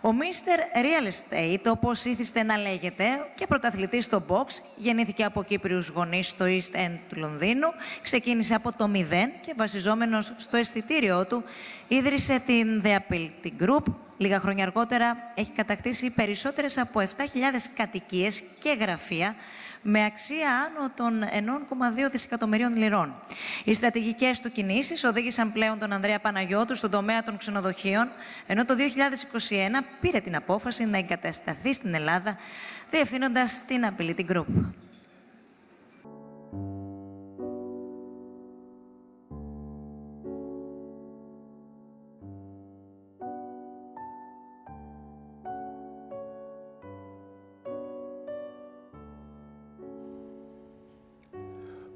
Ο Mr. Real Estate, όπως ήθιστε να λέγεται, και πρωταθλητής στο box, γεννήθηκε από Κύπριους γονείς στο East End του Λονδίνου, ξεκίνησε από το 0 και βασιζόμενος στο αισθητήριό του, ίδρυσε την διέπρεψαν Group. Λίγα χρόνια αργότερα έχει κατακτήσει περισσότερες από 7.000 κατοικίες και γραφεία, με αξία άνω των 1,2 δισεκατομμυρίων λιρών. Οι στρατηγικές του κινήσεις οδήγησαν πλέον τον Ανδρέα Παναγιώτου στον τομέα των ξενοδοχείων, ενώ το 2021 πήρε την απόφαση να εγκατασταθεί στην Ελλάδα, διευθύνοντας την διέπρεψαν Group.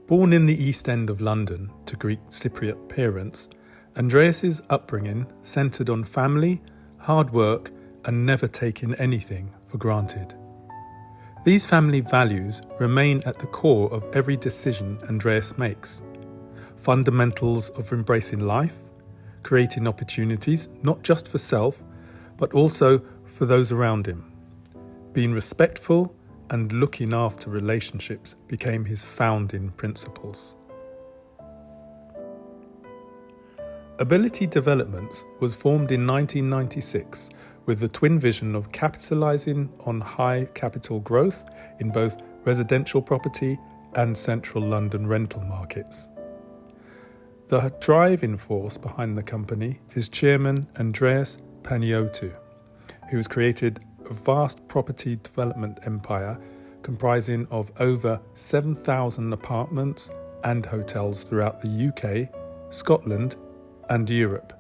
Born in the East End of London to Greek Cypriot parents, Andreas's upbringing centred on family, hard work, and never taking anything for granted. These family values remain at the core of every decision Andreas makes. Fundamentals of embracing life, creating opportunities not just for self, but also for those around him. Being respectful and looking after relationships became his founding principles. Ability Developments was formed in 1996 with the twin vision of capitalising on high capital growth in both residential property and central London rental markets. The driving force behind the company is Chairman Andrea Panagiotou, who has created a vast property development empire comprising of over 7,000 apartments and hotels throughout the UK, Scotland and Europe.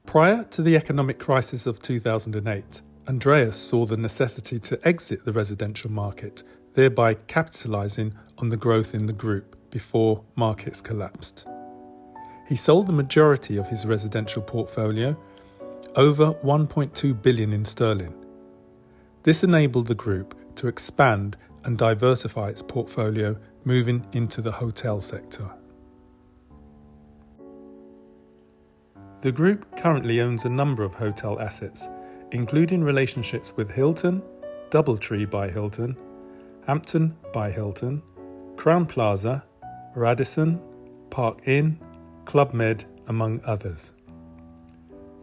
Prior to the economic crisis of 2008, Andreas saw the necessity to exit the residential market, thereby capitalising on the growth in the group before markets collapsed. He sold the majority of his residential portfolio, over 1.2 billion in sterling. This enabled the group to expand and diversify its portfolio, moving into the hotel sector. The group currently owns a number of hotel assets, including relationships with Hilton, Doubletree by Hilton, Hampton by Hilton, Crown Plaza, Radisson, Park Inn, Club Med, among others.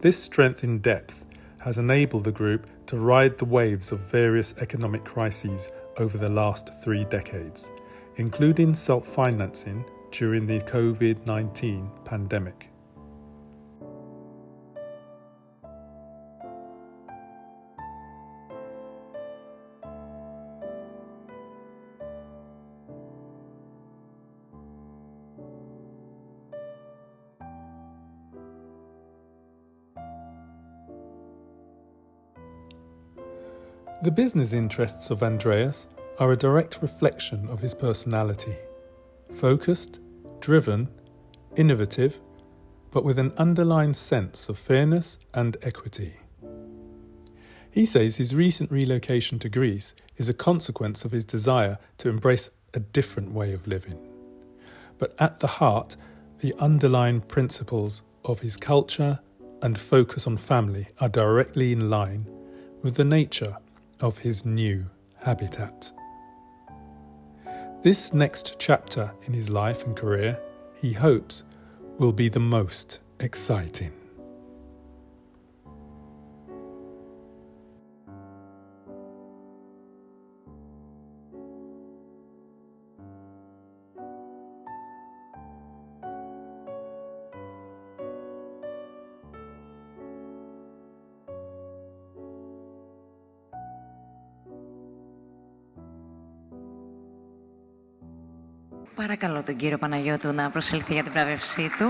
This strength in depth has enabled the group to ride the waves of various economic crises over the last 3 decades, including self-financing during the COVID-19 pandemic. The business interests of Andreas are a direct reflection of his personality. Focused, driven, innovative, but with an underlying sense of fairness and equity. He says his recent relocation to Greece is a consequence of his desire to embrace a different way of living. But at the heart, the underlying principles of his culture and focus on family are directly in line with the nature of his new habitat. This next chapter in his life and career, he hopes, will be the most exciting. Παρακαλώ τον κύριο Παναγιώτου να προσελθεί για την βράβευσή του.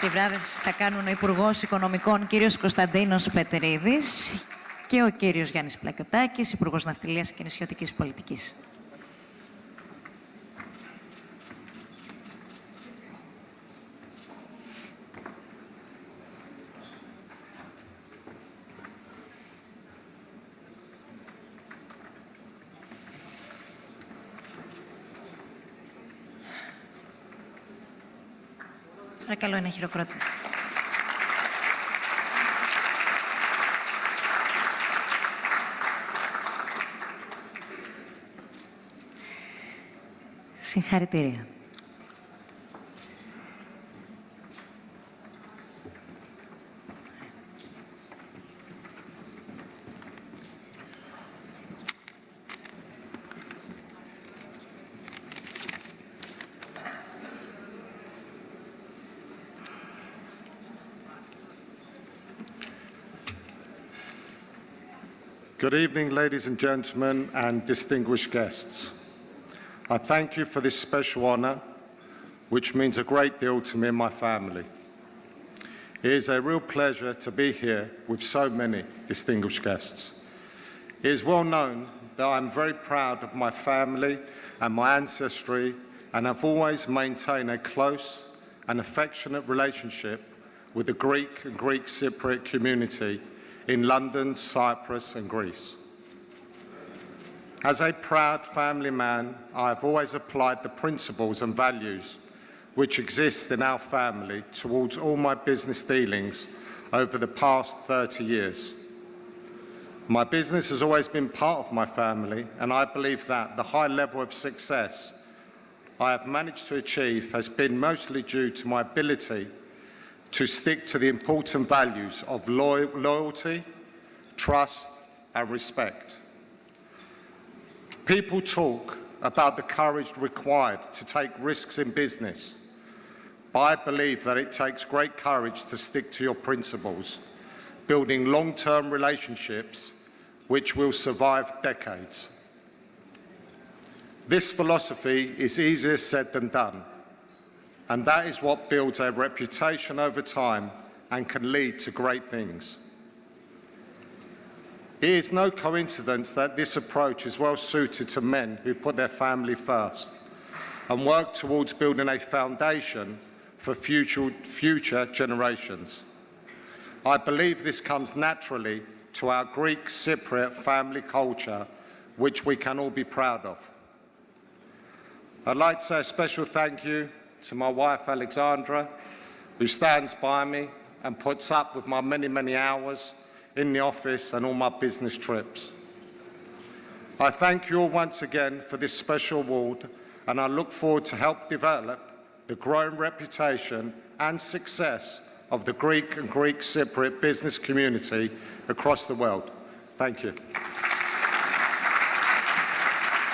Τη βράβευση θα κάνουν ο Υπουργός Οικονομικών, κύριος Κωνσταντίνος Πετρίδης, και ο κύριος Γιάννης Πλακιωτάκης, Υπουργός Ναυτιλίας και Νησιωτικής Πολιτικής. Παρακαλώ, ένα χειροκρότημα. Συγχαρητήρια. Good evening, ladies and gentlemen, and distinguished guests. I thank you for this special honour, which means a great deal to me and my family. It is a real pleasure to be here with so many distinguished guests. It is well known that I am very proud of my family and my ancestry, and have always maintained a close and affectionate relationship with the Greek and Greek Cypriot community in London, Cyprus and Greece. As a proud family man, I have always applied the principles and values which exist in our family towards all my business dealings over the past 30 years. My business has always been part of my family, and I believe that the high level of success I have managed to achieve has been mostly due to my ability to stick to the important values of loyalty, trust and respect. People talk about the courage required to take risks in business, but I believe that it takes great courage to stick to your principles, building long-term relationships which will survive decades. This philosophy is easier said than done, and that is what builds a reputation over time and can lead to great things. It is no coincidence that this approach is well suited to men who put their family first and work towards building a foundation for future generations. I believe this comes naturally to our Greek Cypriot family culture, which we can all be proud of. I'd like to say a special thank you to my wife Alexandra, who stands by me and puts up with my many, many hours in the office and all my business trips. I thank you all once again for this special award, and I look forward to help develop the growing reputation and success of the Greek and Greek Cypriot business community across the world. Thank you.